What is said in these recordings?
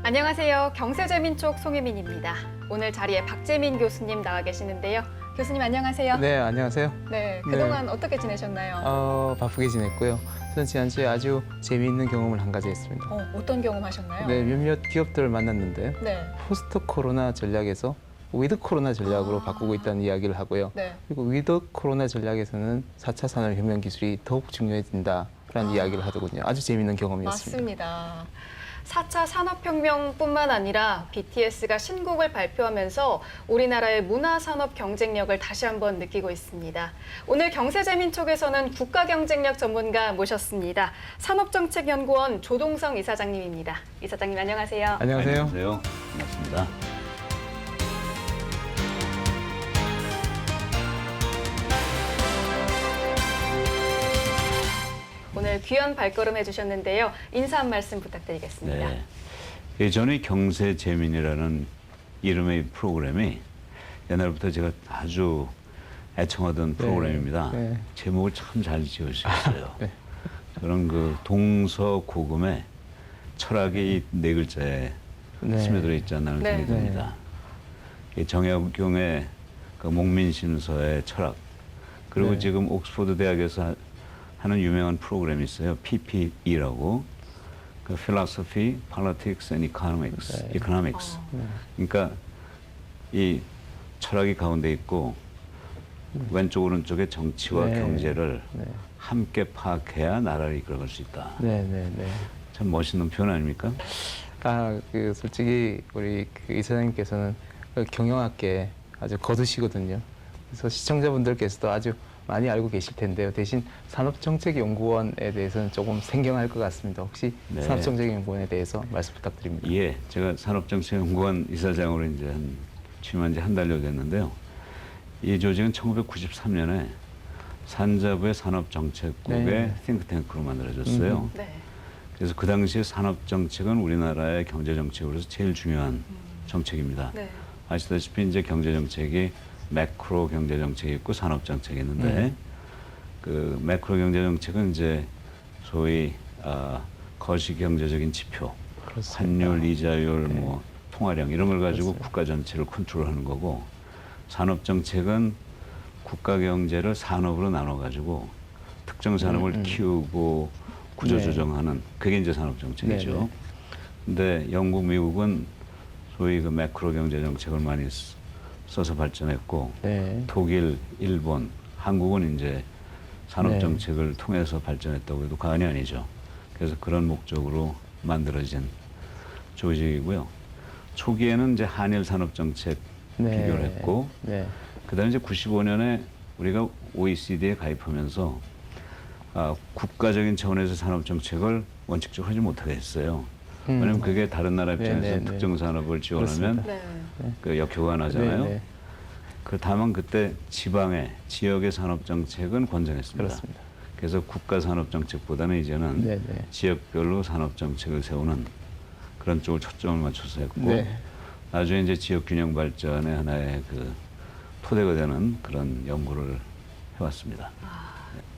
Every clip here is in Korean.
안녕하세요. 경세재민촉 송혜민입니다. 오늘 자리에 박재민 교수님 나와 계시는데요. 교수님 안녕하세요. 네, 안녕하세요. 네, 그동안 어떻게 지내셨나요? 바쁘게 지냈고요. 저는 지난주에 아주 재미있는 경험을 한 가지 했습니다. 어떤 경험 하셨나요? 네, 몇몇 기업들을 만났는데 네. 포스트 코로나 전략에서 위드 코로나 전략으로 바꾸고 있다는 이야기를 하고요. 네. 그리고 위드 코로나 전략에서는 4차 산업혁명 기술이 더욱 중요해진다라는 이야기를 하더군요. 아주 재미있는 경험이었습니다. 맞습니다. 4차 산업혁명뿐만 아니라 BTS가 신곡을 발표하면서 우리나라의 문화산업 경쟁력을 다시 한번 느끼고 있습니다. 오늘 경세재민촉에서는 국가경쟁력 전문가 모셨습니다. 산업정책연구원 조동성 이사장님입니다. 이사장님 안녕하세요. 안녕하세요. 안녕하세요. 반갑습니다. 오늘 귀한 발걸음 해주셨는데요. 인사 한 말씀 부탁드리겠습니다. 네. 예전에 경세재민이라는 이름의 프로그램이 옛날부터 제가 아주 애청하던 프로그램입니다. 네. 제목을 참 잘 지으셨어요. 네. 저는 그 동서고금의 철학이 네 글자에 네. 스며들어 있지 않나 하는 네. 생각이 듭니다. 이 정약용의 그 목민심서의 철학, 그리고 네. 지금 옥스퍼드 대학에서 하는 유명한 프로그램이 있어요. PPE라고. 그 Philosophy, Politics and Economics. 네. Economics. 그러니까 이 철학이 가운데 있고 왼쪽 오른쪽에 정치와 네. 경제를 네. 함께 파악해야 나라를 이끌어갈 수 있다. 네, 네, 네. 참 멋있는 표현 아닙니까? 솔직히 우리 그 이사장님께서는 그 경영학계 아주 거두시거든요. 그래서 시청자분들께서도 아주 많이 알고 계실 텐데요. 대신 산업정책연구원에 대해서는 조금 생경할 것 같습니다. 혹시 네. 산업정책연구원에 대해서 말씀 부탁드립니다. 예, 제가 산업정책연구원 이사장으로 이제 취임한 지 한 달여 됐는데요. 이 조직은 1993년에 산자부의 산업정책국의 네. 싱크탱크로 만들어졌어요. 네. 그래서 그 당시에 산업정책은 우리나라의 경제정책으로서 제일 중요한 정책입니다. 네. 아시다시피 이제 경제정책이 매크로 경제정책이 있고 산업정책이 있는데 그 매크로 경제정책은 이제 소위 거시경제적인 지표, 그렇습니다. 환율, 이자율, 네. 뭐 통화량 이런 걸 가지고 그렇습니다. 국가 전체를 컨트롤하는 거고, 산업정책은 국가 경제를 산업으로 나눠 가지고 특정 산업을 키우고 구조 네. 조정하는 그게 이제 산업정책이죠. 네, 네. 근데 영국, 미국은 소위 그 매크로 경제 정책을 많이 써서 발전했고, 네. 독일, 일본, 한국은 이제 산업 정책을 통해서 발전했다고 해도 과언이 아니죠. 그래서 그런 목적으로 만들어진 조직이고요. 초기에는 이제 한일 산업 정책 네. 비교를 했고, 네. 그다음에 이제 95년에 우리가 OECD에 가입하면서 국가적인 차원에서 산업 정책을 원칙적으로 하지 못하게 했어요. 왜냐하면 그게 다른 나라 입장에서 네, 네, 네. 특정 산업을 지원하면 네. 그 역효과가 나잖아요. 네, 네. 그 다만 그때 지방의 지역의 산업 정책은 권장했습니다. 그렇습니다. 그래서 국가 산업 정책보다는 이제는 네, 네. 지역별로 산업 정책을 세우는 그런 쪽을 초점을 맞춰서 했고, 네. 나중에 이제 지역 균형 발전의 하나의 그 토대가 되는 그런 연구를 해왔습니다.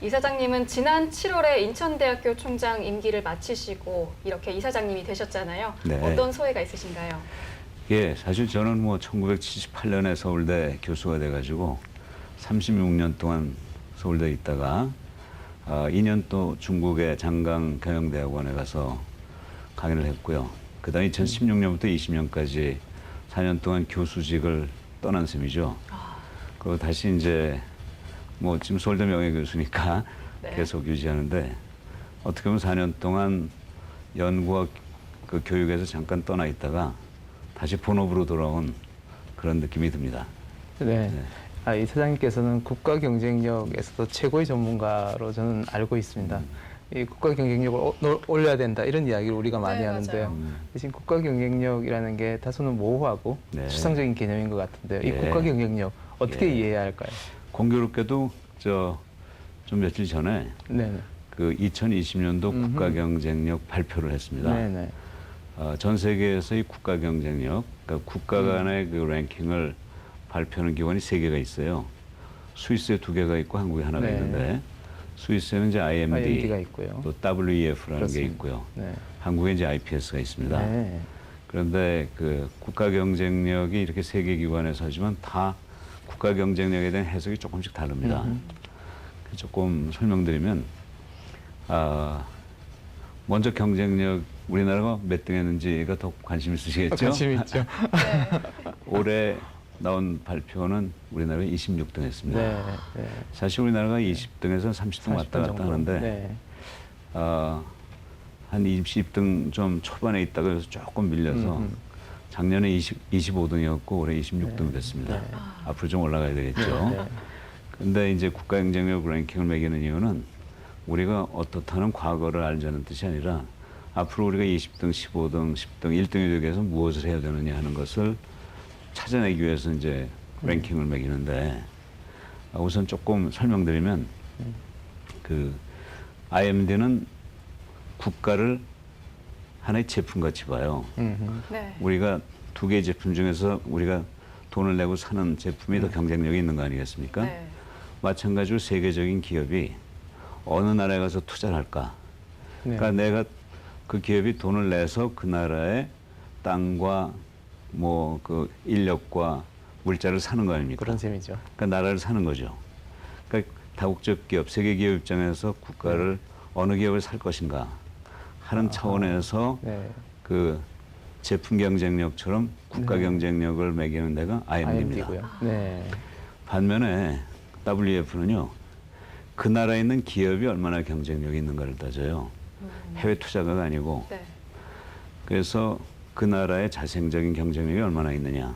이사장님은 지난 7월에 인천대학교 총장 임기를 마치시고 이렇게 이사장님이 되셨잖아요. 네. 어떤 소회가 있으신가요? 예, 사실 저는 뭐 1978년에 서울대 교수가 돼가지고 36년 동안 서울대에 있다가 2년 또 중국의 장강 경영대학원에 가서 강의를 했고요. 그다음 2016년부터 20년까지 4년 동안 교수직을 떠난 셈이죠. 그리고 다시 이제 뭐 지금 서울대 명예교수니까 네. 계속 유지하는데, 어떻게 보면 4년 동안 연구와 그 교육에서 잠깐 떠나 있다가 다시 본업으로 돌아온 그런 느낌이 듭니다. 네. 이 사장님께서는 국가 경쟁력에서도 최고의 전문가로 저는 알고 있습니다. 이 국가 경쟁력을 올려야 된다 이런 이야기를 우리가 많이 네, 하는데요. 맞아요. 대신 국가 경쟁력이라는 게 다소는 모호하고 네. 추상적인 개념인 것 같은데요. 이 예. 국가 경쟁력 어떻게 예. 이해해야 할까요? 공교롭게도 좀 며칠 전에 네. 그 2020년도 국가 경쟁력 발표를 했습니다. 네, 네. 전 세계에서의 국가 경쟁력, 그러니까 국가 간의 그 랭킹을 발표하는 기관이 3개가 있어요. 스위스에 2개가 있고 한국에 하나가 네. 있는데, 스위스에는 이제 IMD가 있고요. 또 WEF라는 게 그렇습니다. 있고요. 네. 한국에 이제 IPS가 있습니다. 네. 그런데 그 국가 경쟁력이 이렇게 세계 기관에서 하지만 다 국가 경쟁력에 대한 해석이 조금씩 다릅니다. 조금 설명드리면 먼저 경쟁력 우리나라가 몇 등 했는지가 더 관심 있으시겠죠? 관심 있죠. 올해 나온 발표는 우리나라가 26등 했습니다. 네. 네. 사실 우리나라가 20등에서 30등 왔다 갔다 정도. 하는데 네. 한 20등 좀 초반에 있다가 그래서 조금 밀려서 작년에 25등이었고 올해 26등 됐습니다. 네. 앞으로 좀 올라가야 되겠죠. 네. 근데 이제 국가 경쟁력 랭킹을 매기는 이유는 우리가 어떻다는 과거를 알자는 뜻이 아니라 앞으로 우리가 20등, 15등, 10등, 1등이 되기 위해서 무엇을 해야 되느냐 하는 것을 찾아내기 위해서 이제 랭킹을 매기는데 우선 조금 설명드리면 그 IMD는 국가를 하나의 제품같이 봐요. 네. 우리가 두 개의 제품 중에서 우리가 돈을 내고 사는 제품이 더 경쟁력이 있는 거 아니겠습니까? 네. 마찬가지로 세계적인 기업이 어느 나라에 가서 투자를 할까? 네. 그러니까 내가 그 기업이 돈을 내서 그 나라의 땅과 뭐 그 인력과 물자를 사는 거 아닙니까? 그런 셈이죠. 그러니까 나라를 사는 거죠. 그러니까 다국적 기업, 세계 기업 입장에서 국가를 어느 기업을 살 것인가 하는 차원에서 네. 그 제품 경쟁력처럼 국가 네. 경쟁력을 매기는 데가 IMD입니다. IMD고요. 네. 반면에 WEF는요, 그 나라에 있는 기업이 얼마나 경쟁력이 있는가를 따져요. 해외 투자가가 아니고. 네. 그래서 그 나라의 자생적인 경쟁력이 얼마나 있느냐.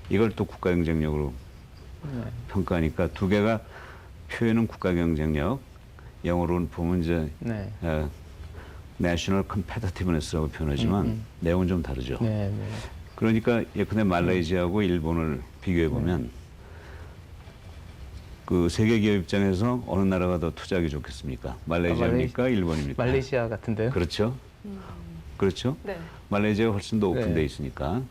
이걸 또 국가 경쟁력으로 네. 평가하니까 두 개가 표현은 국가 경쟁력, 영어로는 보면 이제 네. National Competitiveness라고 표현하지만 내용은 좀 다르죠. 네. 네. 그러니까 예컨대 말레이시아하고 일본을 비교해 보면 그 세계 기업 입장에서 어느 나라가 더 투자하기 좋겠습니까? 말레이시아입니까? 일본입니까? 말레이시아 같은데요? 그렇죠. 그렇죠. 네. 말레이시아가 훨씬 더 오픈돼 네. 있으니까.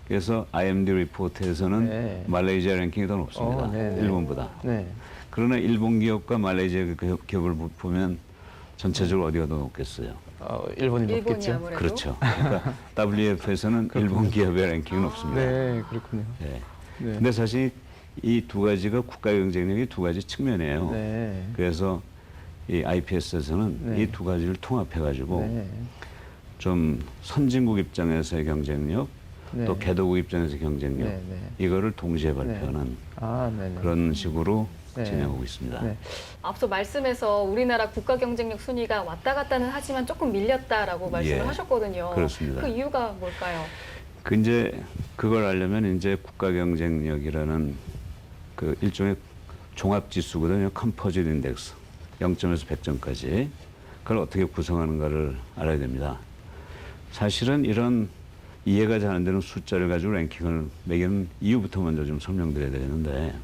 그래서 IMD 리포트에서는 네. 말레이시아 랭킹이 더 높습니다. 네, 네. 일본보다. 네. 그러나 일본 기업과 말레이시아 기업을 보면 전체적으로 어디가 더 높겠어요? 일본이 일본이 높겠죠. 아무래도 그렇죠. 그러니까 WF에서는 일본 기업의 랭킹이 높습니다. 네, 그렇군요. 네. 네. 근데 사실 이 두 가지가 국가 경쟁력의 두 가지 측면이에요. 네. 그래서 이 IPS에서는 네. 이 두 가지를 통합해 가지고 네. 좀 선진국 입장에서의 경쟁력, 네. 또 개도국 입장에서의 경쟁력, 네, 네. 이거를 동시에 발표하는 네, 네. 그런 식으로 네. 진행하고 있습니다. 네. 앞서 말씀에서 우리나라 국가 경쟁력 순위가 왔다 갔다는 하지만 조금 밀렸다라고 말씀을 예, 하셨거든요. 그렇습니다. 그 이유가 뭘까요? 그 이제 그걸 알려면 이제 국가 경쟁력이라는 그 일종의 종합 지수거든요. 컴포짓 인덱스 0점에서 100점까지 그걸 어떻게 구성하는가를 알아야 됩니다. 사실은 이런 이해가 잘 안 되는 숫자를 가지고 랭킹을 매기는 이유부터 먼저 좀 설명드려야 되는데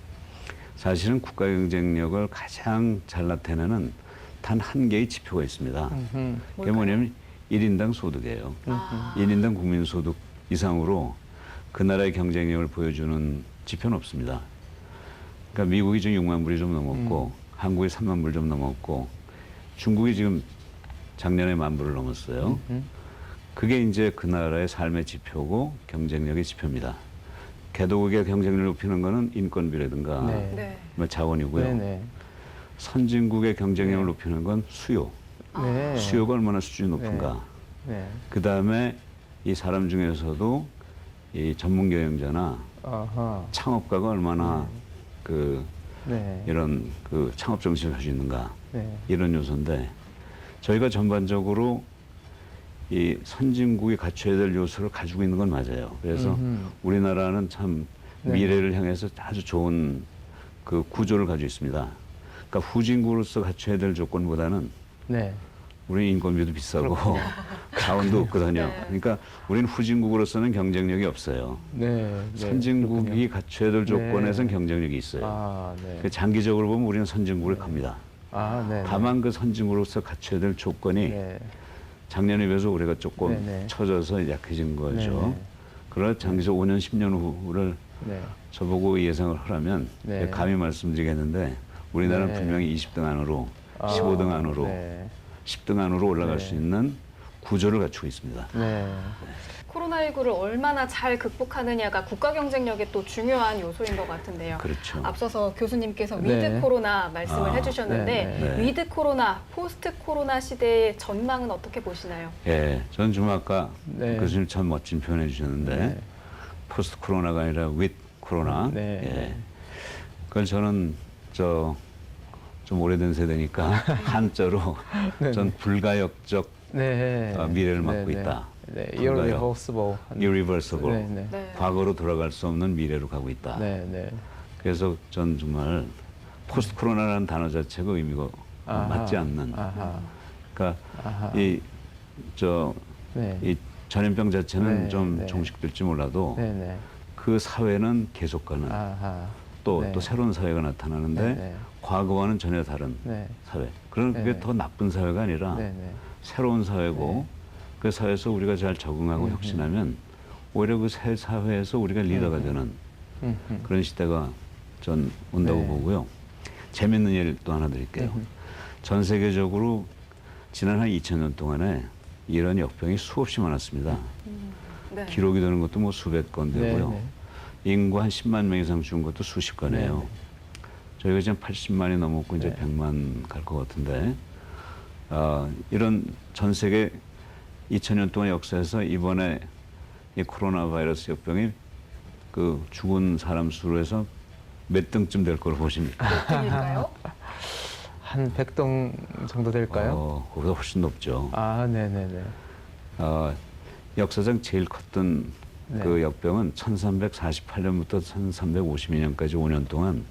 사실은 국가 경쟁력을 가장 잘 나타내는 단 한 개의 지표가 있습니다. 그게 뭐냐면 1인당 소득이에요. 아. 1인당 국민소득 이상으로 그 나라의 경쟁력을 보여주는 지표는 없습니다. 그러니까 미국이 지금 6만 불이 좀 넘었고 한국이 3만 불 좀 넘었고 중국이 지금 작년에 1만 불을 넘었어요. 그게 이제 그 나라의 삶의 지표고 경쟁력의 지표입니다. 개도국의 경쟁력을 높이는 거는 인건비라든가 네. 네. 뭐 자원이고요. 네, 네. 선진국의 경쟁력을 높이는 건 수요. 네. 수요가 얼마나 수준이 높은가. 네. 그 다음에 이 사람 중에서도 이 전문 경영자나 아하. 창업가가 얼마나 그 네. 이런 그 창업 정신을 가지고 있는가 네. 이런 요소인데 저희가 전반적으로 이 선진국이 갖춰야 될 요소를 가지고 있는 건 맞아요. 그래서 우리나라는 참 네. 미래를 향해서 아주 좋은 그 구조를 가지고 있습니다. 그러니까 후진국으로서 갖춰야 될 조건보다는 네. 우리는 인건비도 비싸고 자원도 없거든요. 네. 그러니까 우리는 후진국으로서는 경쟁력이 없어요. 네. 네. 선진국이 그렇군요. 갖춰야 될 조건에선 네. 경쟁력이 있어요. 아, 네. 그 장기적으로 보면 우리는 선진국을 갑니다. 아, 네. 다만 그 선진국으로서 갖춰야 될 조건이 네. 작년에 비해서 우리가 조금 네, 네. 처져서 약해진 거죠. 네, 네. 그러나 장기적 5년, 10년 후를 네. 저보고 예상을 하라면 네. 감히 말씀드리겠는데 우리나라는 네. 분명히 20등 안으로 아, 15등 안으로, 네. 10등 안으로 올라갈 네. 수 있는 구조를 갖추고 있습니다. 네. 코로나19를 얼마나 잘 극복하느냐가 국가 경쟁력의 또 중요한 요소인 것 같은데요. 그렇죠. 앞서서 교수님께서 네. 위드 코로나 말씀을 아, 해주셨는데 네, 네. 위드 코로나, 포스트 코로나 시대의 전망은 어떻게 보시나요? 예, 저는 좀 아까 네. 교수님 참 멋진 표현해 주셨는데 네. 포스트 코로나가 아니라 윗 코로나. 네. 예. 그걸 저는 좀 오래된 세대니까 한자로 네, 전 불가역적 네. 미래를 맡고 네, 있다. 네. 불가요. irreversible. irreversible. 네, 네. 네. 과거로 돌아갈 수 없는 미래로 가고 있다. 네, 네. 그래서 전 정말 포스트 코로나라는 단어 자체가 의미가 아하. 맞지 않는. 아하. 그러니까 아하. 이 네. 전염병 자체는 네, 좀 네. 종식될지 몰라도 네, 네. 그 사회는 계속 가는 아하. 또 네. 새로운 사회가 나타나는데 네, 네. 과거와는 전혀 다른 네. 사회. 그런 그게 네. 더 나쁜 사회가 아니라 네, 네. 새로운 사회고 그 사회에서 우리가 잘 적응하고 혁신하면 오히려 그 새 사회에서 우리가 리더가 되는 그런 시대가 전 온다고 네. 보고요. 재밌는 예를 또 하나 드릴게요. 전 세계적으로 지난 한 2000년 동안에 이런 역병이 수없이 많았습니다. 네. 기록이 되는 것도 뭐 수백 건 되고요. 네, 인구 한 10만 명 이상 죽은 것도 수십 건이에요. 네. 저희가 지금 80만이 넘었고 이제 네. 100만 갈 것 같은데 이런 전 세계 2000년 동안 역사에서 이번에 이 코로나 바이러스 역병이 그 죽은 사람 수로 해서 몇 등쯤 될 거로 보십니까? 그러니까요. 한 100동 정도 될까요? 그보다 훨씬 높죠. 아, 네, 네, 네. 역사상 제일 컸던 네. 그 역병은 1348년부터 1352년까지 5년 동안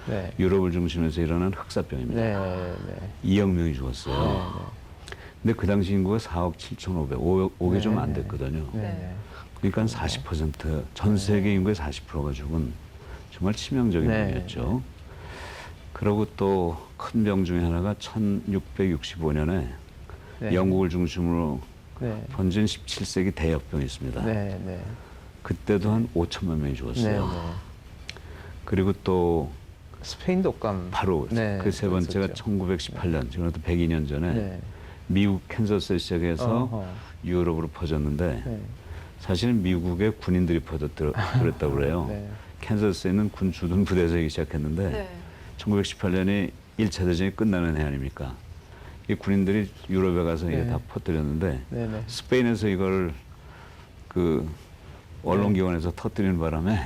네. 유럽을 중심해서 일어난 흑사병입니다. 네, 네. 2억 명이 죽었어요. 네, 근데 그 당시 인구가 4억 7,500, 5억이 좀 안 됐거든요. 네. 네. 그러니까 한 40%, 전 세계 인구의 40%가 죽은 정말 치명적인 네. 병이었죠. 그리고 또 큰 병 중에 하나가 1665년에 네. 영국을 중심으로 네. 번진 17세기 대역병이 있습니다. 네, 네. 그때도 한 5천만 명이 네, 죽었어요. 네. 그리고 또 스페인 독감. 바로 네, 그 세 번째가 그랬었죠. 1918년, 지금부터 102년 전에 네. 미국 캔자스에 시작해서 어허. 유럽으로 퍼졌는데 네. 사실은 미국의 군인들이 그랬다고 그래요. 네. 캔자스에 있는 군 주둔 부대에서 이기 시작했는데 네. 1918년이 1차 대전이 끝나는 해 아닙니까? 이 군인들이 유럽에 가서 이게 네. 다 퍼뜨렸는데 네, 네. 스페인에서 이걸 그 언론기관에서 터뜨리는 바람에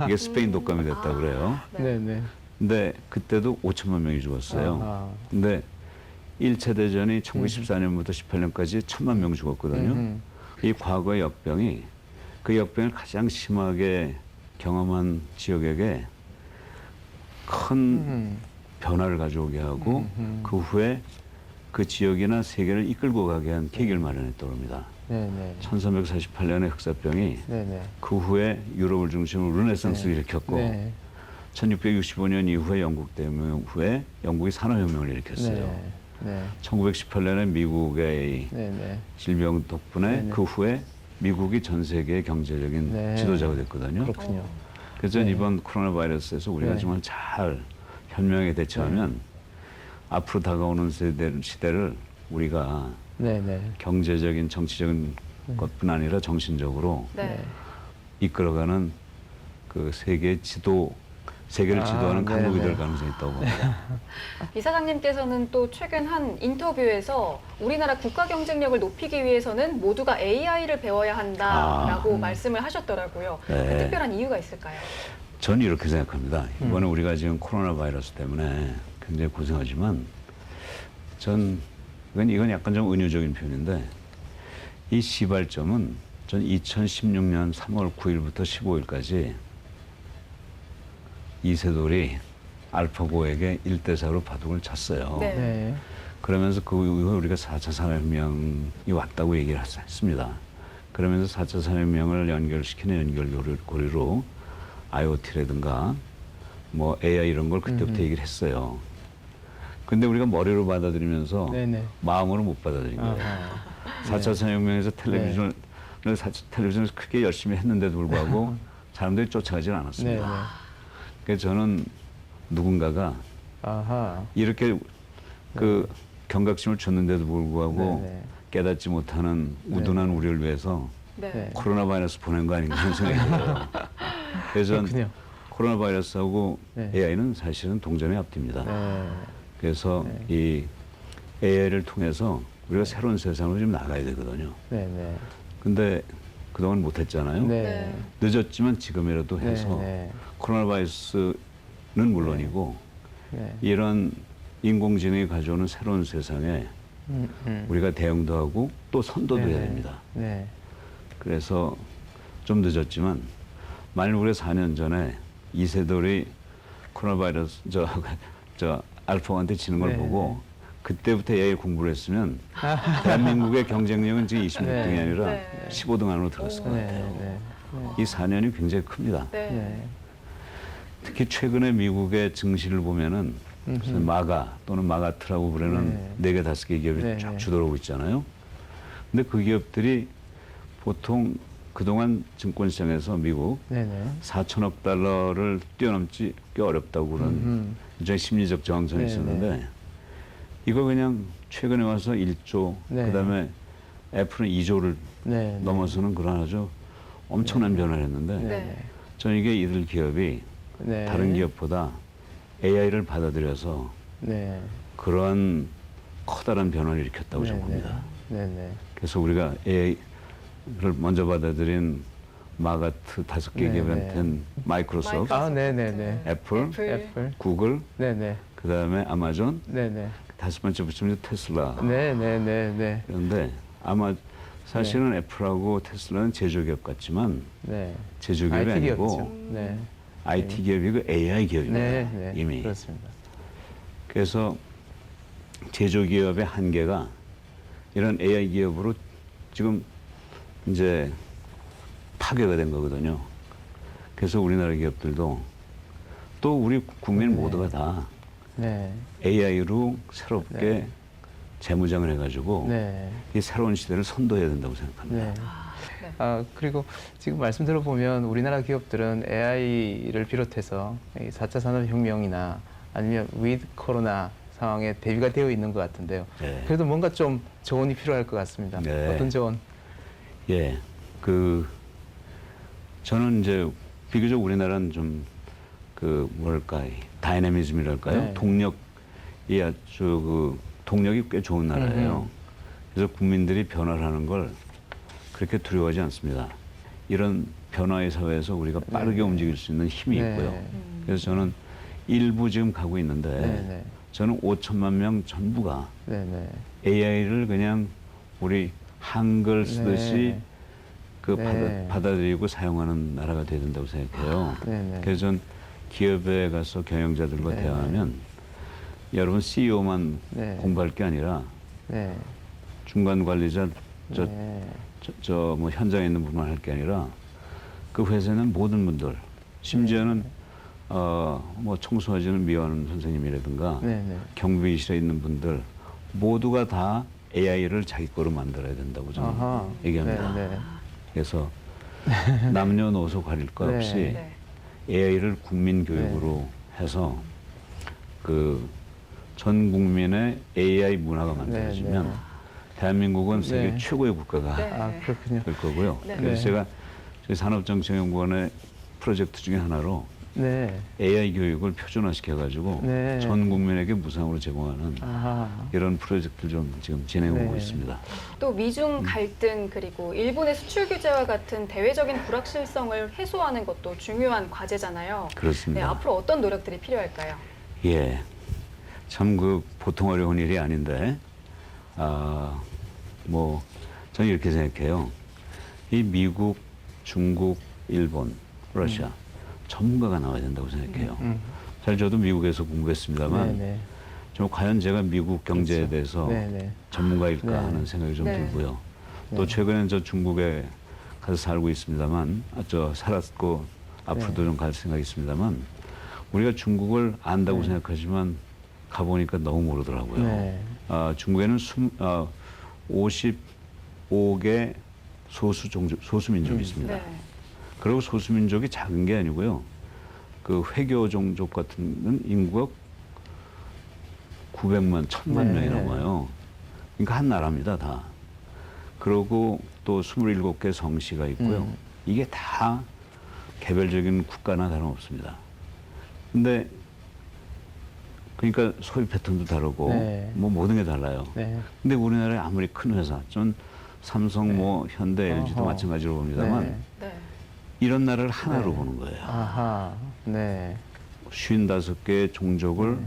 이게 스페인 독감이 됐다고 그래요. 네, 네. 근데 그때도 5천만 명이 죽었어요. 아하. 근데 1차 대전이 1914년부터 18년까지 1,000만 명 죽었거든요. 이 과거의 역병이 그 역병을 가장 심하게 경험한 지역에게 큰 변화를 가져오게 하고 그 후에 그 지역이나 세계를 이끌고 가게 한 계기를 마련했다고 합니다. 네, 네. 1348년의 흑사병이 네, 네. 그 후에 유럽을 중심으로 르네상스를 일으켰고 네. 1665년 이후에 영국 대혁명 후에 영국이 산업혁명을 일으켰어요. 네. 네. 1918년에 미국의 네, 네. 질병 덕분에 네네. 그 후에 미국이 전 세계의 경제적인 네. 지도자가 됐거든요. 그렇군요. 그래서 저는 네. 이번 코로나 바이러스에서 우리가 네. 정말 잘 현명하게 대처하면 앞으로 다가오는 시대를 우리가 네, 네. 경제적인 정치적인 것뿐 아니라 정신적으로 네. 이끌어가는 그 세계를 지도하는 네, 강국이 네. 될 가능성이 있다고 봅니다. 이사장님께서는 또 최근 한 인터뷰에서 우리나라 국가 경쟁력을 높이기 위해서는 모두가 AI를 배워야 한다라고 말씀을 하셨더라고요. 네. 그 특별한 이유가 있을까요? 저는 이렇게 생각합니다. 이번에 우리가 지금 코로나 바이러스 때문에 굉장히 고생하지만 이건 약간 좀 은유적인 표현인데 이 시발점은 전 2016년 3월 9일부터 15일까지 이세돌이 알파고에게 1대4로 바둑을 쳤어요. 네. 네. 그러면서 그 이후에 우리가 4차 산업혁명이 왔다고 얘기를 했습니다. 그러면서 4차 산업혁명을 연결시키는 연결고리로 IoT라든가 뭐 AI 이런 걸 그때부터 얘기를 했어요. 근데 우리가 머리로 받아들이면서 네네. 마음으로 못 받아들인 거예요. 아하. 4차 산업혁명에서 텔레비전을 크게 열심히 했는데도 불구하고 사람들이 쫓아가질 네, 않았습니다. 네. 그래서 저는 누군가가 아하. 이렇게 그 경각심을 줬는데도 불구하고 네. 깨닫지 못하는 우둔한 우리를 위해서 네. 네. 코로나 바이러스 보낸 거 아닌가 하는 생각이 들어요. 그래서 그렇군요. 코로나 바이러스하고 네. AI는 사실은 동전의 앞뒤입니다. 네. 그래서 이 AI를 통해서 우리가 새로운 세상으로 좀 나가야 되거든요. 네. 네. 근데 그동안 못했잖아요. 네. 늦었지만 지금이라도 해서 네. 코로나 바이러스는 물론이고 네. 이런 인공지능이 가져오는 새로운 세상에 우리가 대응도 하고 또 선도도 해야 됩니다. 네. 그래서 좀 늦었지만 만일 우리가 4년 전에 이세돌이 코로나 바이러스 저 알파고한테 지는 걸 네. 보고 그때부터 AI 공부를 했으면 대한민국의 경쟁력은 지금 26등이 네. 아니라 네. 15등 안으로 들었을 것 네. 같아요. 네. 이 4년이 굉장히 큽니다. 네. 네. 특히 최근에 미국의 증시를 보면은 무슨 마가 또는 마가트라고 부르는 네. 4개, 5개 기업이 네. 쫙 주도하고 있잖아요. 근데 그 기업들이 보통 그동안 증권시장에서 미국 네. 네. 4천억 달러를 뛰어넘지 꽤 어렵다고 그런 굉장히 심리적 저항선이 네, 있었는데 이거 그냥 최근에 와서 1조 네. 그다음에 애플은 2조를 네. 넘어서는 그런 아주 엄청난 변화를 했는데 네. 저는 이게 이들 기업이 네. 다른 기업보다 AI를 받아들여서 네. 그런 커다란 변화를 일으켰다고 저는 봅니다. 네. 네. 그래서 우리가 AI를 먼저 받아들인 마가트 5개 네, 기업한테는 마이크로소프트, 아, 네. 네. 애플, 애플. 구글, 네. 네. 그다음에 아마존, 네. 네. 5번째 붙이면 테슬라. 네. 네. 네. 네. 그런데 아마 사실은 애플하고 테슬라는 제조기업 같지만 네. 제조기업이 IT 아니고 기업이죠. 네. IT 기업이고 AI 기업입니다. 네. 네. 이미. 그렇습니다. 그래서 제조기업의 한계가 이런 AI 기업으로 지금 이제 파괴가 된 거거든요. 그래서 우리나라 기업들도 또 우리 국민 모두가 다 네. AI로 새롭게 네. 재무장을 해가지고 네. 이 새로운 시대를 선도해야 된다고 생각합니다. 네. 네. 아, 그리고 지금 말씀 들어보면 우리나라 기업들은 AI를 비롯해서 이 4차 산업혁명이나 아니면 위드 코로나 상황에 대비가 되어 있는 것 같은데요. 네. 그래도 뭔가 좀 조언이 필요할 것 같습니다. 네. 어떤 조언? 예, 저는 이제 비교적 우리나라는 좀 뭐랄까 다이내미즘이랄까요? 네. 동력이 아주 동력이 꽤 좋은 나라예요. 그래서 국민들이 변화를 하는 걸 그렇게 두려워하지 않습니다. 이런 변화의 사회에서 우리가 빠르게 움직일 수 있는 힘이 네. 있고요. 그래서 저는 일부 지금 가고 있는데 네. 저는 5천만 명 전부가 네. 네. AI를 그냥 우리 한글 쓰듯이 네. 받아들이고 사용하는 나라가 돼야 된다고 생각해요. 네. 그래서 전 기업에 가서 경영자들과 네. 대화하면 여러분 CEO만 네. 공부할 게 아니라 네. 중간 관리자 네. 뭐 현장에 있는 분만 할 게 아니라 그 회사는 모든 분들 심지어는 뭐 청소하시는 미화원 선생님이라든가 네. 네. 경비실에 있는 분들 모두가 다 AI를 자기 거로 만들어야 된다고 저는 아하. 얘기합니다. 네. 네. 그래서 남녀노소 가릴 것 네. 없이 네. AI를 국민 교육으로 해서 전 국민의 AI 문화가 만들어지면 네. 대한민국은 세계 네. 최고의 국가가 네. 아, 그렇군요. 될 거고요. 네. 그래서 네. 제가 저희 산업정책연구원의 프로젝트 중에 하나로 네. AI 교육을 표준화시켜가지고 네. 전 국민에게 무상으로 제공하는 아하. 이런 프로젝트를 좀 지금 진행하고 네. 있습니다. 또 미중 갈등 그리고 일본의 수출 규제와 같은 대외적인 불확실성을 해소하는 것도 중요한 과제잖아요. 네, 그렇습니다. 앞으로 어떤 노력들이 필요할까요? 예, 참 보통 어려운 일이 아닌데, 뭐 저는 이렇게 생각해요. 이 미국, 중국, 일본, 러시아 전문가가 나와야 된다고 생각해요. 사실 저도 미국에서 공부했습니다만, 네. 좀 과연 제가 미국 경제에 대해서 네. 전문가일까 네. 하는 생각이 좀 네. 들고요. 또 최근에 저 중국에 가서 살고 있습니다만, 살았고 앞으로도 좀 갈 생각이 있습니다만, 우리가 중국을 안다고 생각하지만 가보니까 너무 모르더라고요. 네. 중국에는 55개 소수민족이 있습니다. 네. 그리고 소수민족이 작은 게 아니고요. 그 회교 종족 같은 인구가 900만, 1000만 네. 명이 넘어요. 그러니까 한 나라입니다, 다. 그리고 또 27개 성시가 있고요. 이게 다 개별적인 국가나 다름없습니다. 근데 그러니까 소비 패턴도 다르고 네. 뭐 모든 게 달라요. 네. 근데 우리나라에 아무리 큰 회사, 전 삼성, 뭐 현대, LG도 어허. 마찬가지로 봅니다만 네. 네. 이런 나라를 하나로 네. 보는 거예요. 아하. 네. 55개의 종족을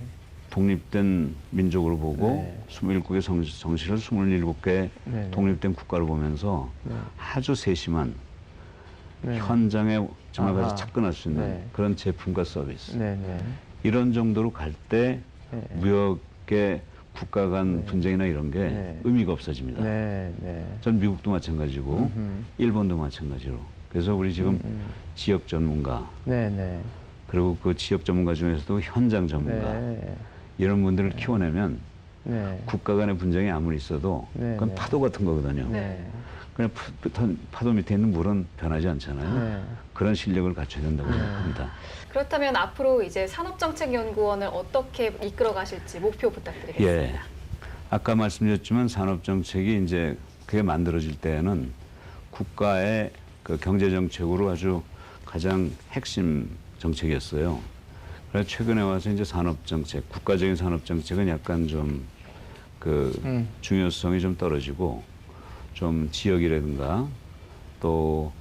독립된 민족으로 보고 네. 27개의 성시를 27개의 네. 독립된 국가로 보면서 네. 아주 세심한 네. 현장에 정말 가서 아하. 접근할 수 있는 네. 그런 제품과 서비스. 네. 네. 이런 정도로 갈 때 네. 무역의 국가 간 분쟁이나 이런 게 네. 의미가 없어집니다. 네. 네. 전 미국도 마찬가지고 일본도 마찬가지로. 그래서 우리 지금 지역 전문가 네. 네. 그리고 그 지역 전문가 중에서도 현장 전문가 네. 이런 분들을 키워내면 네. 국가 간의 분쟁이 아무리 있어도 네, 그건 네. 파도 같은 거거든요. 네. 그냥 파도 밑에 있는 물은 변하지 않잖아요. 네. 그런 실력을 갖춰야 된다고 생각합니다. 그렇다면 앞으로 이제 산업정책연구원을 어떻게 이끌어 가실지 목표 부탁드리겠습니다. 예. 아까 말씀드렸지만 산업정책이 이제 그게 만들어질 때에는 국가의 그 경제정책으로 아주 가장 핵심 정책이었어요. 그래서 최근에 와서 이제 산업정책, 국가적인 산업정책은 약간 좀 그 중요성이 좀 떨어지고 좀 지역이라든가 또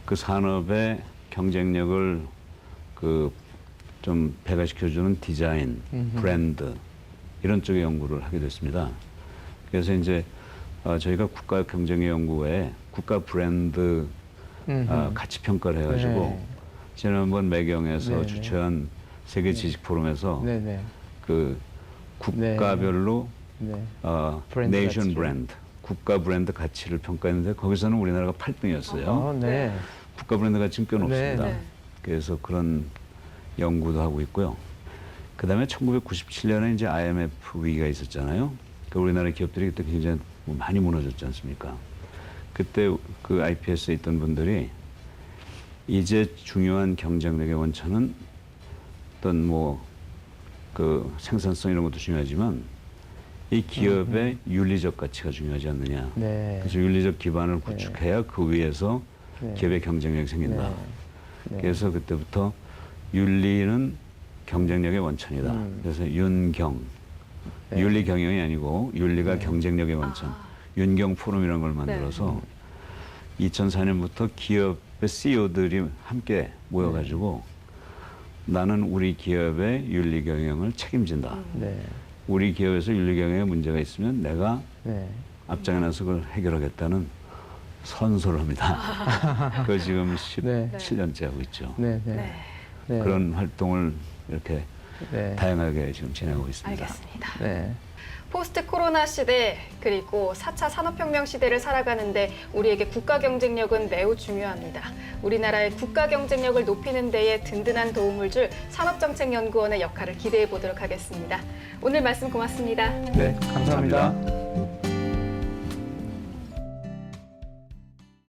그 산업의 경쟁력을 그 좀 배가시켜주는 디자인, 브랜드 이런 쪽의 연구를 하게 됐습니다. 그래서 이제 저희가 국가 경쟁력 연구에 국가 브랜드 가치 평가를 해가지고 네. 지난번 매경에서 네, 네. 주최한 세계 지식 포럼에서 네. 네. 그 국가별로 네. 네이션 가치를. 브랜드, 국가 브랜드 가치를 평가했는데 거기서는 우리나라가 8등이었어요. 네. 국가 브랜드 가치는 꽤 높습니다. 네. 그래서 그런 연구도 하고 있고요. 그 다음에 1997년에 이제 IMF 위기가 있었잖아요. 그 우리나라 기업들이 그때 굉장히 많이 무너졌지 않습니까? 그때 그 IPS에 있던 분들이 이제 중요한 경쟁력의 원천은 어떤 뭐 그 생산성 이런 것도 중요하지만 이 기업의 윤리적 가치가 중요하지 않느냐. 네. 그래서 윤리적 기반을 구축해야 그 위에서 네. 기업의 경쟁력이 생긴다. 네. 그래서 그때부터 윤리는 경쟁력의 원천이다. 그래서 윤경, 네. 윤리 경영이 아니고 윤리가 경쟁력의 원천, 윤경 포럼이라는 걸 만들어서 2004년부터 기업의 CEO들이 함께 모여가지고 나는 우리 기업의 윤리 경영을 책임진다. 네. 우리 기업에서 윤리 경영에 문제가 있으면 내가 네. 앞장에 나서 그걸 해결하겠다는 선서를 합니다. 그걸 지금 네. 17년째 하고 있죠. 네. 네. 네. 네. 그런 활동을 이렇게 네. 다양하게 지금 진행하고 있습니다. 알겠습니다. 네. 포스트 코로나 시대 그리고 4차 산업혁명 시대를 살아가는데 우리에게 국가 경쟁력은 매우 중요합니다. 우리나라의 국가 경쟁력을 높이는 데에 든든한 도움을 줄 산업정책연구원의 역할을 기대해 보도록 하겠습니다. 오늘 말씀 고맙습니다. 네. 감사합니다.